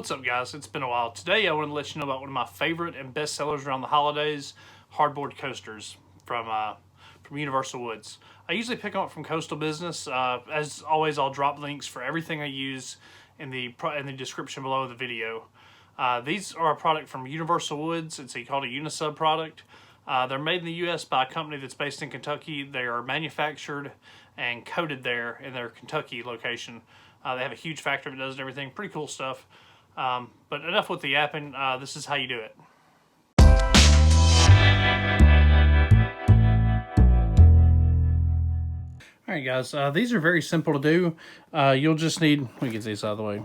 What's up, guys? It's been a while. Today I want to let you know about one of my favorite and best sellers around the holidays, hardboard coasters from Universal Woods. I usually pick them up from Coastal Business. As always, I'll drop links for everything I use in the description below the video. These are a product from Universal Woods. It's called a UniSub product. They're made in the U.S. by a company that's based in Kentucky. They are manufactured and coated there in their Kentucky location. They have a huge factory that does everything. Pretty cool stuff. But enough with the yapping. This is how you do it. Alright guys, these are very simple to do. You'll just need, let me get these out of the way.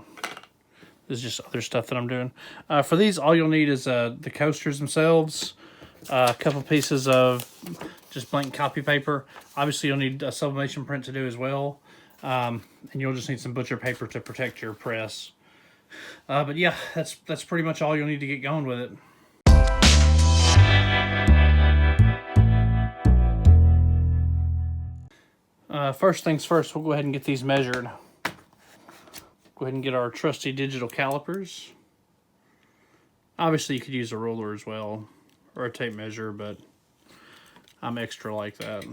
This is just other stuff that I'm doing. For these, all you'll need is the coasters themselves, a couple pieces of just blank copy paper. Obviously you'll need a sublimation print to do as well. And you'll just need some butcher paper to protect your press. But yeah, that's pretty much all you'll need to get going with it. First things first, we'll go ahead and get these measured. Go ahead and get our trusty digital calipers. Obviously you could use a ruler as well, or a tape measure, but I'm extra like that.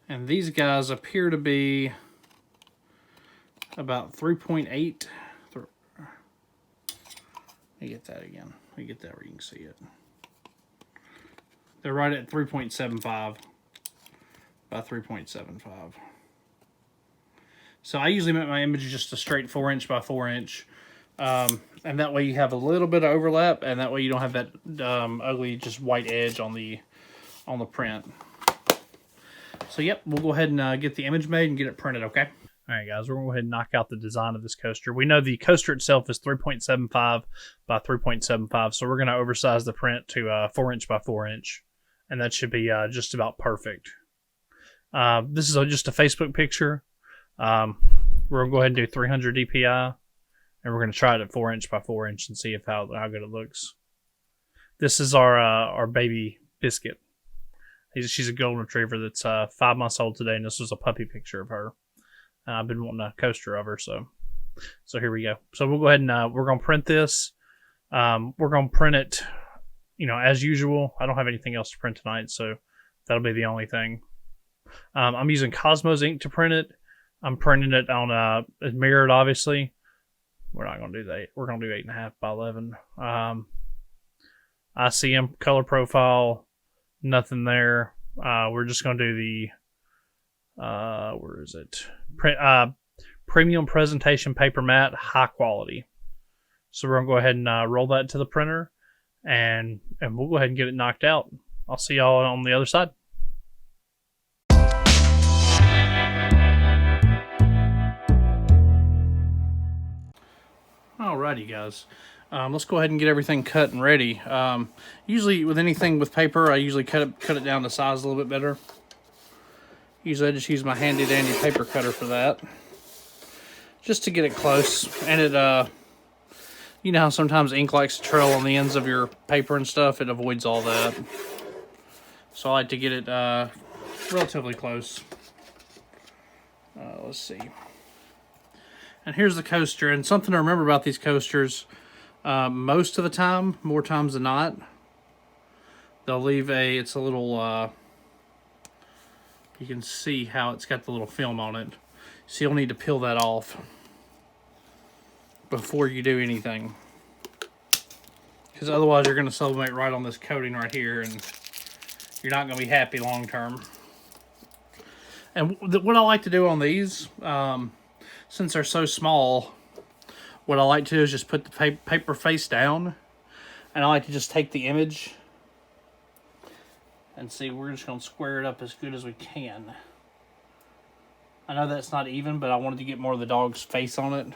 And these guys appear to be about 3.8. Let me get that again. Let me get that where you can see it. They're right at 3.75. About 3.75. So I usually make my image just a straight 4" by 4". And that way you have a little bit of overlap, and that way you don't have that ugly just white edge on the print. So yep, we'll go ahead and get the image made and get it printed, okay? Alright guys, we're going to go ahead and knock out the design of this coaster. We know the coaster itself is 3.75 by 3.75, so we're going to oversize the print to 4" by 4". And that should be just about perfect. This is just a Facebook picture. We're going to go ahead and do 300 DPI. And we're going to try it at 4" by 4" and see how good it looks. This is our baby Biscuit. She's a golden retriever that's 5 months old today, and this was a puppy picture of her. I've been wanting a coaster of her, so here we go. So we'll go ahead and we're going to print this. We're going to print it, as usual. I don't have anything else to print tonight, so that'll be the only thing. I'm using Cosmos ink to print it. I'm printing it on mirrored, obviously. We're not going to do that. We're going to do 8.5 by 11. ICM color profile. Nothing there. We're just going to do the where is it? Premium presentation paper matte, high quality. So we're going to go ahead and roll that to the printer, and we'll go ahead and get it knocked out. I'll see y'all on the other side. Alrighty guys, let's go ahead and get everything cut and ready. Usually with anything with paper, I usually cut it down to size a little bit better. Usually I just use my handy dandy paper cutter for that, just to get it close. And it, you know how sometimes ink likes to trail on the ends of your paper and stuff. It avoids all that. So I like to get it relatively close. Let's see. And here's the coaster, and something to remember about these coasters, most of the time, more times than not, they'll leave it's a little, you can see how it's got the little film on it. So you'll need to peel that off before you do anything. Because otherwise you're going to sublimate right on this coating right here, and you're not going to be happy long term. And what I like to do on these, since they're so small, what I like to do is just put the paper face down, and I like to just take the image and see, we're just going to square it up as good as we can. I know that's not even, but I wanted to get more of the dog's face on it.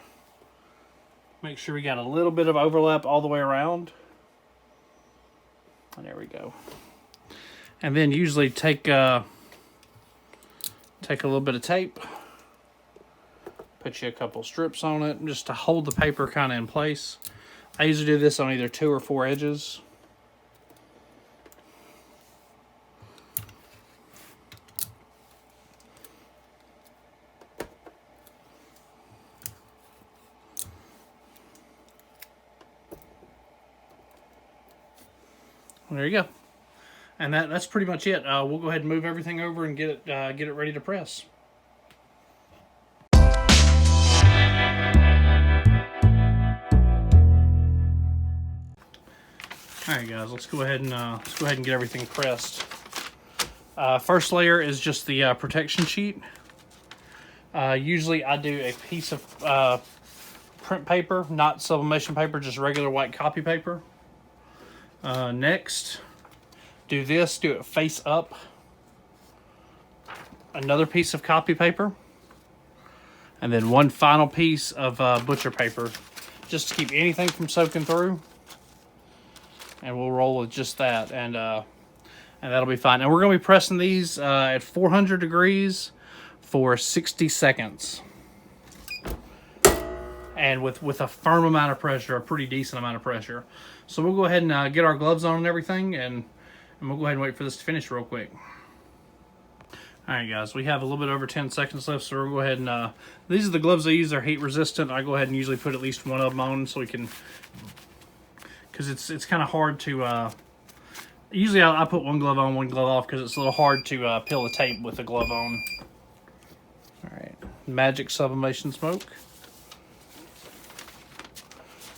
Make sure we got a little bit of overlap all the way around. And there we go. And then usually take a little bit of tape. Put you a couple strips on it just to hold the paper kind of in place. I usually do this on either 2 or 4 edges. There you go. And that's pretty much it. We'll go ahead and move everything over and get it ready to press. All right, guys, let's go ahead and get everything pressed. First layer is just the protection sheet. Usually I do a piece of print paper, not sublimation paper, just regular white copy paper. Next, do it face up. Another piece of copy paper. And then one final piece of butcher paper, just to keep anything from soaking through. And we'll roll with just that, and that'll be fine. And we're going to be pressing these at 400 degrees for 60 seconds. And with a firm amount of pressure, a pretty decent amount of pressure. So we'll go ahead and get our gloves on and everything, and we'll go ahead and wait for this to finish real quick. Alright guys, we have a little bit over 10 seconds left, so we'll go ahead and, these are the gloves I use, they're heat resistant. I go ahead and usually put at least one of them on so we can, because it's kind of hard to, usually I put one glove on, one glove off, because it's a little hard to peel the tape with the glove on. Alright, Magic Sublimation Smoke.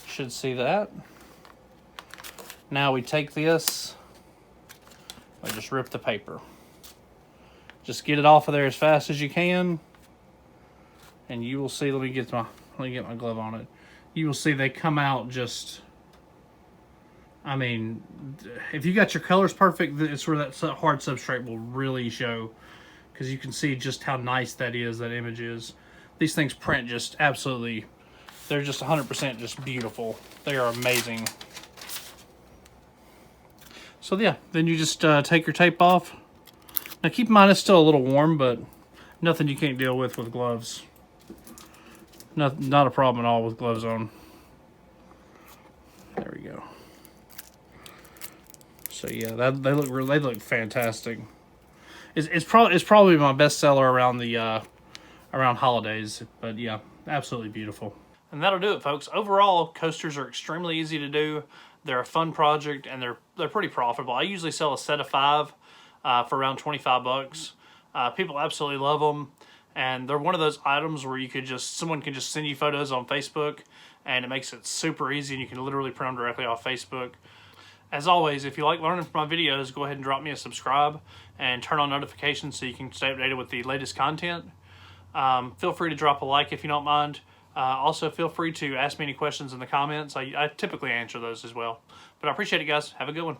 Should see that. Now we take this, I just rip the paper. Just get it off of there as fast as you can, and you will see. Let me get my glove on it. You will see they come out just. I mean, if you got your colors perfect, it's where that hard substrate will really show, because you can see just how nice that is. That image is. These things print just absolutely. They're just 100% just beautiful. They are amazing. So yeah, then you just take your tape off. Now keep in mind it's still a little warm, but nothing you can't deal with gloves. Not a problem at all with gloves on. There we go. So yeah, they look fantastic. It's probably my best seller around the around holidays, but yeah, absolutely beautiful. And that'll do it, folks. Overall, coasters are extremely easy to do. They're a fun project, and they're pretty profitable. I usually sell a set of 5 for around 25 bucks. People absolutely love them, and they're one of those items where someone can just send you photos on Facebook, and it makes it super easy, and you can literally print them directly off Facebook. As always, if you like learning from my videos, go ahead and drop me a subscribe and turn on notifications so you can stay updated with the latest content. Feel free to drop a like if you don't mind. Also, feel free to ask me any questions in the comments. I typically answer those as well. But I appreciate it, guys. Have a good one.